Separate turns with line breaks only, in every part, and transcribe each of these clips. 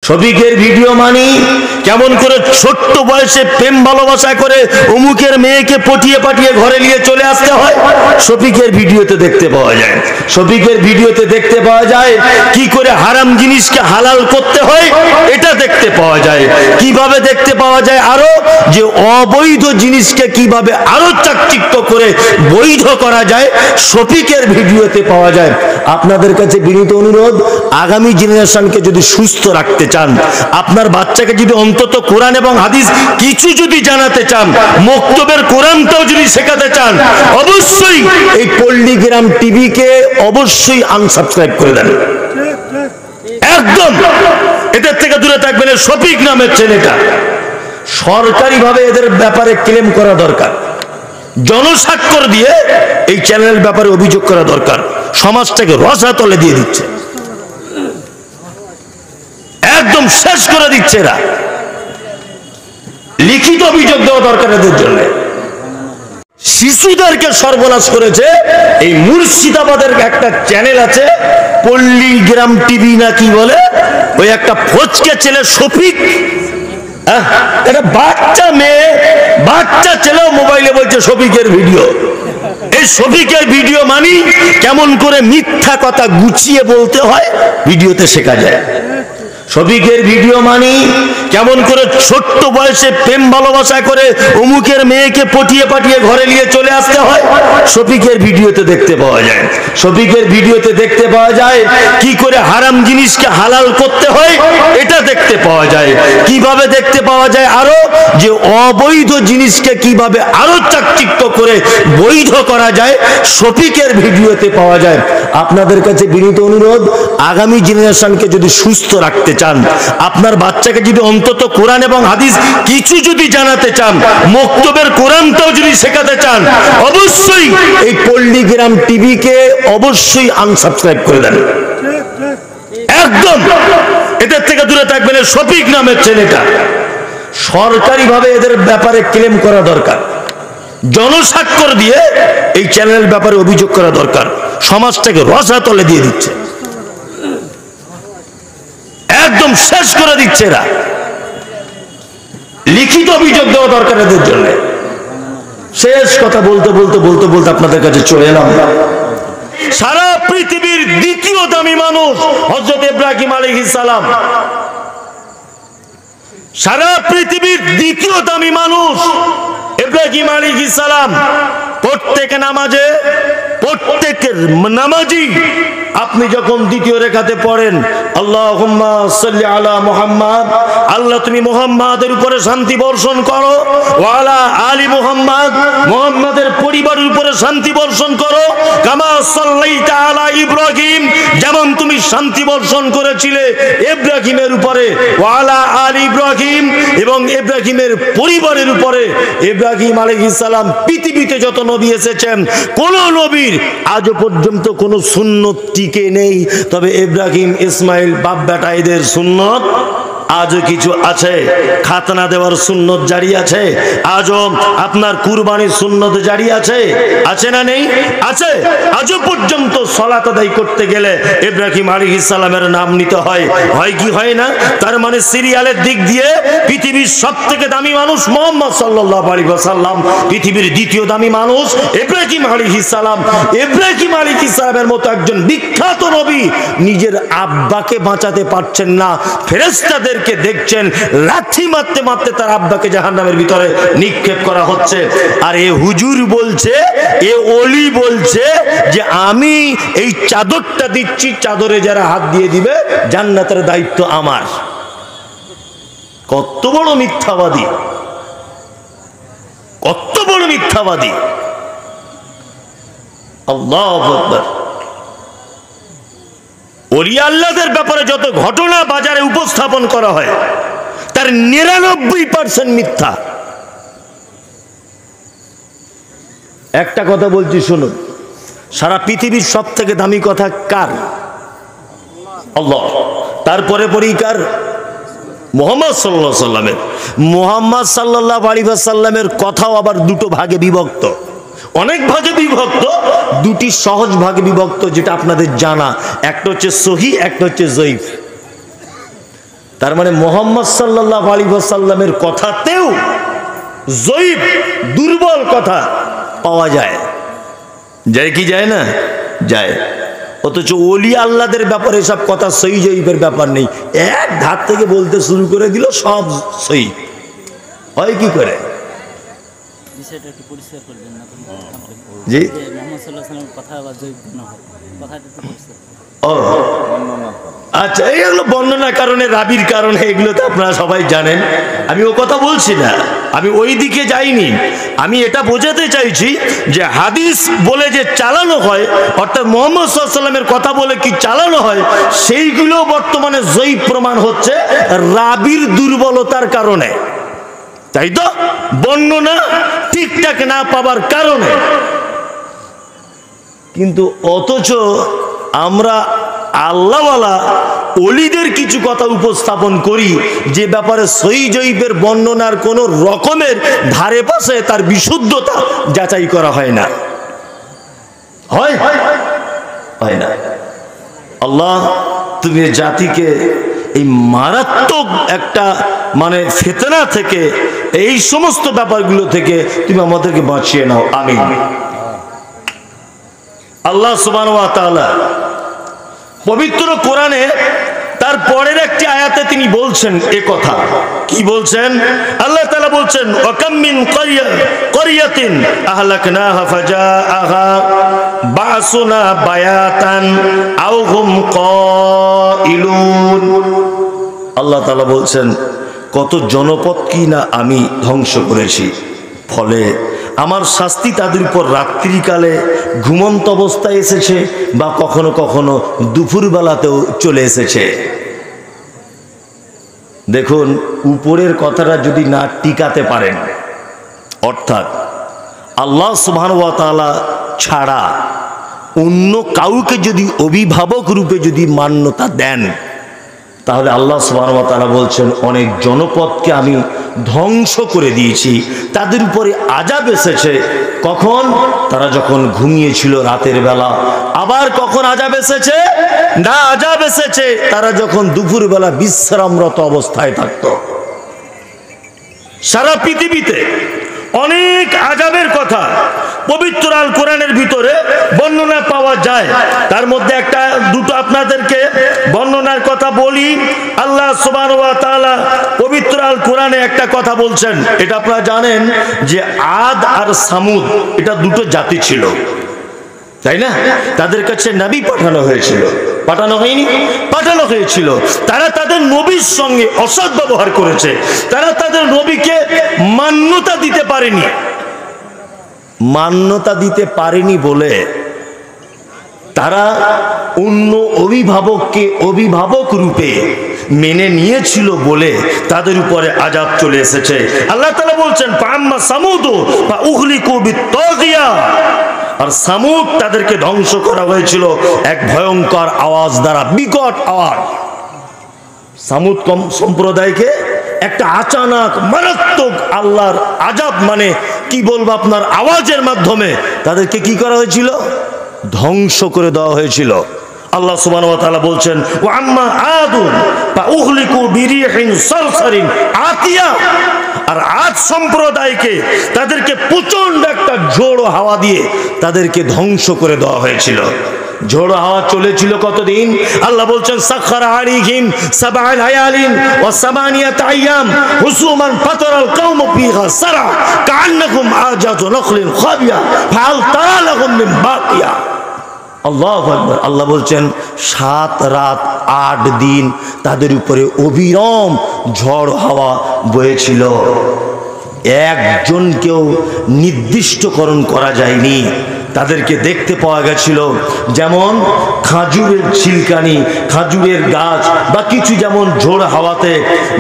শফিকের ভিডিও মানি কেমন করে ছোট্ট বয়সে প্রেম ভালোবাসা করে অমুকের মেয়েকে পটিয়ে পাঠিয়ে ঘরে নিয়ে চলে আসতে হয়, শফিকের ভিডিওতে দেখতে পাওয়া যায়। শফিকের ভিডিওতে দেখতে পাওয়া যায় কি করে হারাম জিনিসকে হালাল করতে হয়, এটা দেখতে পাওয়া যায়। কিভাবে দেখতে পাওয়া যায় আরো, যে অবৈধ জিনিসকে কিভাবে আরো চাকচিক্য করে বৈধ করা যায়, শফিকের ভিডিওতে পাওয়া যায়। আপনাদের কাছে বিনীত অনুরোধ, আগামী জেনারেশনকে যদি সুস্থ রাখতে চান, আপনার বাচ্চাকে যদি অন্তত কোরআন এবং হাদিস কিছু যদি জানাতে চান, মক্তবের কোরআনটাও যদি শেখাতে চান, অবশ্যই এই পল্লীগ্রাম টিভিকে অবশ্যই আনসাবস্ক্রাইব করে দেন। একদম এদের থেকে দূরে থাকবেন। শফিক নামের ছেলেটা সরকারিভাবে এদের ব্যাপারে ক্লেম করা দরকার, জনস্বাক্ষর দিয়ে এই চ্যানেলের ব্যাপারে অভিযোগ করা দরকার। সমাজটাকে রসাতলে দিয়ে দিচ্ছে, একদম শেষ করে দিচ্ছে এরা। লিখিত অভিযোগ দেওয়া দরকার এদের জন্য। শিশুদেরকে সর্বনাশ করেছে এই মুর্শিদাবাদের একটা চ্যানেল আছে, পল্লীগ্রাম টিভি না কি বলে, ওই একটা ফচকে ছেলে শফিক, একটা বাচ্চা মেয়ে, বাচ্চা ছেলেও মোবাইলে বলছে শফিকের ভিডিও। এই শফিকের ভিডিও মানি কেমন করে মিথ্যা কথা গুছিয়ে বলতে হয় ভিডিওতে শেখা যায়। শফিকের ভিডিও মানি কেমন করে ছোট্ট বয়সে প্রেম ভালোবাসা করে অমুকের মেয়েকে পটিয়ে পাঠিয়ে ঘরে নিয়ে চলে আসতে হয়, শফিকের ভিডিওতে দেখতে পাওয়া যায়। শফিকের ভিডিওতে দেখতে পাওয়া যায় কি করে হারাম জিনিসকে হালাল করতে হয়, এটা দেখতে পাওয়া যায়। কিভাবে দেখতে পাওয়া যায় আরো, যে অবৈধ জিনিসকে কিভাবে আরো চাকচিক্য করে বৈধ করা যায়, শফিকের ভিডিওতে পাওয়া যায়। আপনাদের কাছে বিনীত অনুরোধ, আগামী জেনারেশনকে যদি সুস্থ রাখতে চান, আপনার বাচ্চাকে যদি অন্তত কোরআন এবং হাদিস কিছু যদি জানাতে চান, মক্তবের কোরআনটাও যদি শেখাতে চান, অবশ্যই এই পল্লীগ্রাম টিভিকে অবশ্যই আনসাবস্ক্রাইব করে দেন। একদম এদের থেকে দূরে থাকবেন। শফিক নামের ছেলেটা সরকারিভাবে এদের ব্যাপারে ক্লেম করা দরকার, জনস্বাক্ষর দিয়ে এই চ্যানেলের ব্যাপারে অভিযোগ করা দরকার। সমাজটাকে রসাতলে দিয়ে দিচ্ছে, একদম শেষ করে দিচ্ছে এরা। লিখিত অভিযোগ দেওয়া দরকার এদের জন্য। শেষ কথা বলতে বলতে বলতে বলতে আপনাদের কাছে চলে এলাম। সারা পৃথিবীর দ্বিতীয় দামি মানুষ হযরত ইব্রাহিম আলাইহিস সালাম। সারা পৃথিবীর দ্বিতীয় দামি মানুষ ইব্রাহিম আলাইহিস সালাম। প্রত্যেক নামাজে, প্রত্যেকের নামাজি আপনি যখন দ্বিতীয় রেখাতে পড়েন আল্লাহুম্মা সাল্লি আলা মুহাম্মাদ, আল্লাহ তুমি মুহাম্মাদের উপরে শান্তি বর্ষণ করো, ওয়া আলা আলি মুহাম্মাদ, মুহাম্মাদের পরিবারের উপরে শান্তি বর্ষণ করো, কামা সাল্লাইতা আলা ইব্রাহিম, যেমন তুমি শান্তি বর্ষণ করেছিলে ইব্রাহিমের উপরে, ওয়া আলা আলি ইব্রাহিম, এবং ইব্রাহিমের পরিবারের উপরে। ইব্রাহিম আলাইহিস সালাম পৃথিবীতে যত নবী এসেছেন, কোন নবীর আজও পর্যন্ত কোন সুন্নত টিকে নেই, তবে ইব্রাহিম ইসমাইল বাপ বেটা এদের সুন্নত আজও কিছু আছে। খাতনা দেওয়ার সুন্নত জারি আছে, আজও আপনার কুরবানির সুন্নত জারি আছে, আছে না নেই? আছে। আজও পর্যন্ত সালাত আদায় করতে গেলে ইব্রাহিম আলাইহিস সালামের নাম নিতে হয়, হয় কি হয় না? তার মানে সিরিয়ালের দিক দিয়ে পৃথিবীর সবথেকে দামি মানুষ মুহাম্মদ সাল্লাল্লাহু আলাইহি ওয়াসাল্লাম, পৃথিবীর দ্বিতীয় দামি মানুষ ইব্রাহিম আলাইহিস সালাম। ইব্রাহিম আলাইহিস সালামের মতো একজন বিখ্যাত নবী নিজের আব্বাকে বাঁচাতে পারছেন না, ফেরেশতাদের দেখছেন লাথি মারতে মারতে তার আব্বাকে জাহান্নামের ভিতরে নিক্ষেপ করা হচ্ছে। আর এ হুজুর বলছে, এ ওলি বলছে যে আমি এই চাদরটা দিচ্ছি, চাদরে যারা হাত দিয়ে দিবে জান্নাতের দায়িত্ব আমার। কত বড় মিথ্যাবাদী, কত বড় মিথ্যাবাদী! আল্লাহু আকবার। ওলিয়া আল্লাহদের ব্যাপারে যত ঘটনা বাজারে উপস্থাপন করা হয় তার 99% মিথ্যা। একটা কথা বলছি শুনুন, সারা পৃথিবীর সব থেকে দামি কথা কার? আল্লাহ। তারপরে পরিকার মুহাম্মদ সাল্লাল্লাহু আলাইহি ওয়াসাল্লামের। মুহাম্মদ সাল্লাল্লাহু আলাইহি ওয়াসাল্লামের কথাও আবার দুটো ভাগে বিভক্ত, অনেক ভাগে বিভক্ত, দুটি সহজ ভাগে বিভক্ত, যেটা আপনাদের জানা। একটা হচ্ছে সহিহ, একটা হচ্ছে জয়ীফ। তার মানে মুহাম্মদ সাল্লাল্লাহু আলাইহি ওয়াসাল্লামের কথাতেও জয়ীফ দুর্বল কথা পাওয়া যায়, যায় কি যায় না? যায়। অথচ ওলি আল্লাহদের ব্যাপারে সব কথা সহি জয়ীফের ব্যাপার নেই, এক ধার থেকে বলতে শুরু করে দিল সব সহি হয়। কি করে
বিষয়টা একটু পরিষ্কার করবেন না?
জি
মুহাম্মদ সাল্লাল্লাহু আলাইহি ওয়াসাল্লামের কথা বা জয়ীফ না হয়, কথাটা একটু পরিষ্কার।
ও আচ্ছা, এইগুলো বর্ণনার কারণে, রাবির কারণে, এগুলো তো আপনারা সবাই জানেন। আমি ও কথা বলছি না, আমি ওই দিকে যাইনি। আমি এটা বোঝাতে চাইছি যে হাদিস বলে যে চালানো হয়, অর্থাৎ মুহাম্মদ সাল্লাল্লাহু আলাইহি ওয়াসাল্লামের কথা বলে কি চালানো হয়, সেইগুলো বর্তমানে জয়ীফ প্রমাণ হচ্ছে রাবির দুর্বলতার কারণে, তাই তো? বর্ণনা ঠিকঠাক না পাবার কারণে। কিন্তু অথচ আমরা আল্লাহওয়ালা ওলিদের কিছু কথা উপস্থাপন করি যে ব্যাপারে সহি জয়ীফের বর্ণনার কোন রকমের ধারে পাশে তার বিশুদ্ধতা যাচাই করা হয় না, হয় হয় না। আল্লাহ তুমি জাতিকে এই মারাত্মক একটা মানে ফিতনা থেকে, এই সমস্ত ব্যাপারগুলো থেকে তুমি আমাদেরকে বাঁচিয়ে নাও, আমিন। আল্লাহ সুবহানাহু ওয়া তাআলা পবিত্র কোরআনে তার পরের একটি আয়াতে তিনি বলছেন এ কথা। কি বলছেন? আল্লাহ তাআলা বলছেন, ওয়াকাম মিন ক্বরিয়াতিন আহলাকনাহা ফাজাআহা বাসুনা বায়াতান আও হুম কাইলুন। আল্লাহ তাআলা বলছেন, কত জনপদ কি না আমি ধ্বংস করেছি, ফলে আমার শাস্তি তাদের উপর রাত্রিকালে ঘুমন্ত অবস্থায় এসেছে বা কখনো কখনো দুপুরবেলাতেও চলে এসেছে। দেখুন, উপরের কথাটা যদি না টিকাতে পারেন, অর্থাৎ আল্লাহ সুবহানাহু ওয়া তাআলা ছাড়া অন্য কাউকে যদি অভিভাবক রূপে যদি মান্যতা দেন, তাহলে আল্লাহ সুবহানাহু ওয়া তাআলা বলছেন অনেক জনপদকে আমি ধ্বংস করে দিয়েছি, তাদের উপরে আযাব এসেছে। কখন? তারা যখন ঘুমিয়েছিল রাতের বেলা। আবার কখন আযাব এসেছে? না, আযাব এসেছে তারা যখন দুপুরবেলা বিশ্রামরত অবস্থায় থাকত। সারা পৃথিবীতে অনেক আযাবের কথা পবিত্র আল কোরআনের ভিতরে বর্ণনা পাওয়া যায়। তার মধ্যে একটা দুটো আপনাদেরকে বর্ণনার কথা বলি। আল্লাহ সুবহানাহু ওয়া তাআলা পবিত্র আল কোরআনে একটা কথা বলছেন, এটা আপনারা জানেন যে আদ আর সামুদ এটা দুটো জাতি ছিল, তাই না? তাদের কাছে নবী পাঠানো হয়েছিল, পাঠানো হয়নি? পাঠানো হয়েছিল। তারা তাদের নবীর সঙ্গে অসৎ ব্যবহার করেছে, তারা তাদের নবীকে মান্যতা দিতে পারেনি। মান্যতা দিতে পারেনি বলে তারা অন্য অভিভাবককে অভিভাবক রূপে মেনে নিয়েছিল বলে তাদের উপরে আযাব চলে এসেছে। আল্লাহ তাআলা বলছেন, ফাআম্মা সামুদু ফাউহলিকু বিত্তাগিয়া। আর সামুদ তাদেরকে ধ্বংস করা হয়েছিল এক ভয়ঙ্কর আওয়াজ দ্বারা, বিকট আওয়াজ। সামুদ সম্প্রদায়কে একটা আচানক মারাত্মক আল্লাহর আযাব, মানে কি বলবো আপনার, আওয়াজের মাধ্যমে তাদেরকে কি করা হয়েছিল? ধ্বংস করে দেওয়া হয়েছিল। আল্লাহ সুবহানাহু ওয়া তাআলা বলছেন, ওয়া আম্মা আদুন ফাউহলিকু বিরিহিন সারসারিন আতিয়া। আর আদ সম্প্রদায়কে তাদেরকে প্রচন্ড একটা ঝোড়ো হাওয়া দিয়ে তাদেরকে ধ্বংস করে দেওয়া হয়েছিল। ঝোড়ো হাওয়া চলেছিল কতদিন? আল্লাহ বলছেন, সাখখারা আলাইহিম সাবআ লায়ালিন ওয়া সামানিয়াতা আইয়াম হুসুমান ফাতারাল কওম ফিহা সারা কাআন্নাকুম আজাতু নাখলিন খাবিয়া ফাল তারা লাহুম মিন বাকিয়া। আল্লাহু আকবার। আল্লাহ বলছেন 7 রাত 8 দিন তাদের উপরে অবিরাম ঝড় হাওয়া বয়েছিল, একজনকেও নির্দিষ্টকরণ করা যায়নি। তাদেরকে দেখতে পাওয়া গেছিল যেমন খাজুরের ছিলকানি, খাজুরের গাছ বা কিছু যেমন ঝোড় হাওয়াতে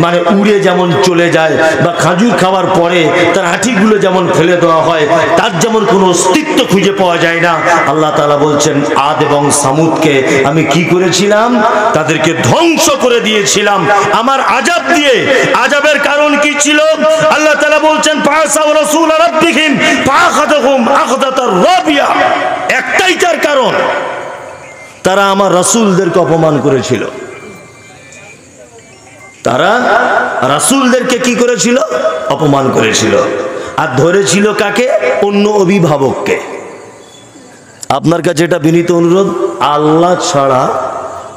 মানে উড়ে যেমন চলে যায়, বা খাজুর খাওয়ার পরে তার আঁটিগুলো যেমন ফেলে দেওয়া হয়, তার যেমন কোনো অস্তিত্ব খুঁজে পাওয়া যায় না। আল্লাহ তাআলা বলছেন, আদ এবং সামুদকে আমি কি করেছিলাম? তাদেরকে ধ্বংস করে দিয়েছিলাম আমার আযাব দিয়ে। আযাবের কারণ কি ছিল? আল্লাহ তাআলা বলছেন, ফাসাউ রাসূল রাব্বিহিম ফাআখাযাহুম আখযাতার রাবিয়া। একটাই তার কারণ, তারা আমার রাসূলদেরকে অপমান করেছিল। তারা রাসূলদেরকে কি করেছিল? অপমান করেছিল। আর ধরেছিল কাকে? অন্য অভিভাবককে। আপনার কাছে এটা বিনীত অনুরোধ, আল্লাহ ছাড়া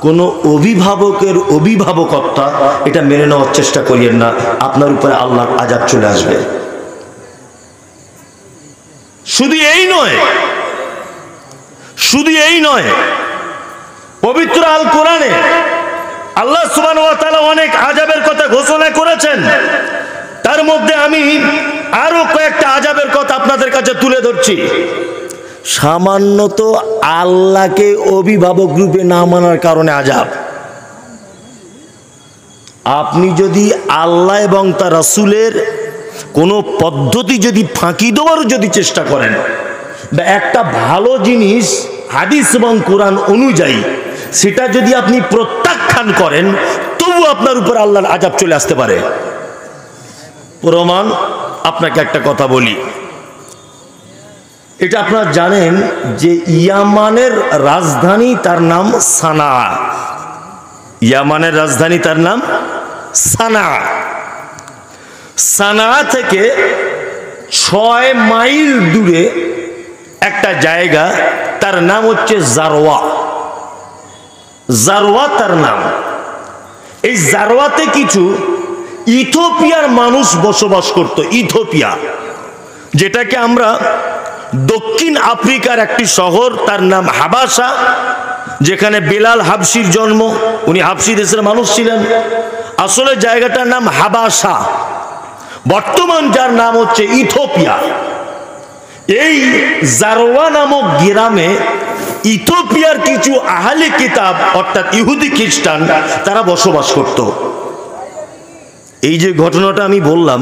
কোনো অভিভাবকের অভিভাবকত্ব এটা মেনে নেওয়ার চেষ্টা করিয়েন না, আপনার উপরে আল্লাহর আযাব চলে আসবে। শুধু এই নয়, শুধু এই নয়, পবিত্র আল কোরআনে আল্লাহ সুবহানাহু ওয়া তাআলা অনেক আযাবের কথা ঘোষণা করেছেন। তার মধ্যে আমি আরো কয়েকটা আযাবের কথা আপনাদের কাছে তুলে ধরছি। সামান্য তো আল্লাহকে অভিভাবক রূপে না মানার কারণে আযাব। আপনি যদি আল্লাহ এবং তার রাসূলের কোনো পদ্ধতি যদি ফাঁকি দেওয়ার যদি চেষ্টা করেন, বা একটা ভালো জিনিস হাদিস এবং কোরআন অনুযায়ী সেটা যদি আপনি প্রত্যাখ্যান করেন, তবু আপনার উপর আল্লাহর আযাব চলে আসতে পারে। প্রমাণ আপনাকে একটা কথা বলি, এটা আপনারা জানেন যে ইয়ামানের রাজধানী তার নাম সানা। ইয়ামানের রাজধানী তার নাম সানা। সানা থেকে 6 মাইল দূরে একটা জায়গা, তার নাম হচ্ছে জারওয়া। জারওয়া তার নাম। এই জারওয়াতে কিছু ইথিওপিয়ার মানুষ বসবাস করত। ইথিওপিয়া, যেটাকে আমরা দক্ষিণ আফ্রিকার একটি শহর, তার নাম হাবাসা, যেখানে বেলাল হাবশির জন্ম। উনি হাবশি দেশের মানুষ ছিলেন। আসলে জায়গাটার নাম হাবাসা, বর্তমান যার নাম হচ্ছে ইথিওপিয়া। এই জারওয়া নামক গ্রামে ইথিওপিয়ার কিছু আহলে কিতাব অর্থাৎ ইহুদি খ্রিস্টান তারা বসবাস করত। এই যে ঘটনাটা আমি বললাম,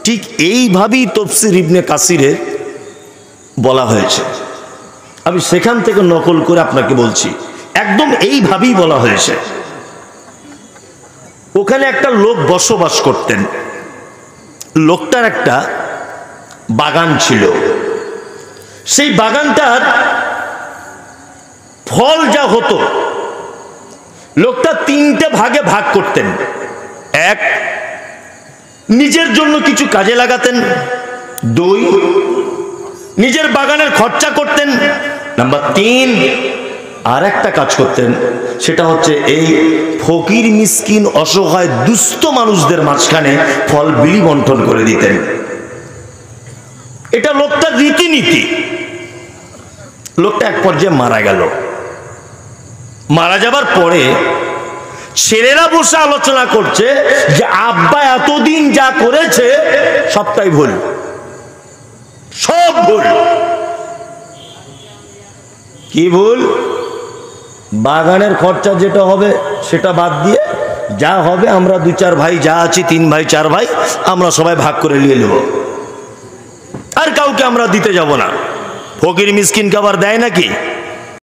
ঠিক এইভাবেই তাফসীর ইবনে কাসিরে বলা হয়েছে। আমি সেখান থেকে নকল করে আপনাকে বলছি, একদম এইভাবেই বলা হয়েছে। ওখানে একটা লোক বসবাস করতেন। লোকটার একটা বাগান ছিল। সেই বাগানটার ফল যা হতো, লোকটা 3টে ভাগে ভাগ করতেন। এক, নিজের জন্য কিছু কাজে লাগাতেন। 2, নিজের বাগানের খরচা করতেন। নাম্বার 3, আর একটা কাজ করতেন, সেটা হচ্ছে এই ফকির মিসকিন অসহায় দুস্থ মানুষদের মাঝখানে ফল বিলি বন্টন করে দিতেন। এটা লোকটার রীতিনীতি। লোকটা এক পর্যায়ে মারা গেল। মারা যাবার পরে ছেলেরা বসে আলোচনা করছে যে আব্বা এতদিন যা করেছে সবটাই ভুল, সব ভুল। কি ভুল? বাগানের খরচা যেটা হবে সেটা বাদ দিয়ে যা হবে আমরা 2-4 ভাই যা আছি, 3 ভাই 4 ভাই, আমরা সবাই ভাগ করে নিয়ে নেব, আর কাউকে আমরা দিতে যাব না। ফকির মিসকিনকে আবার দেয় নাকি?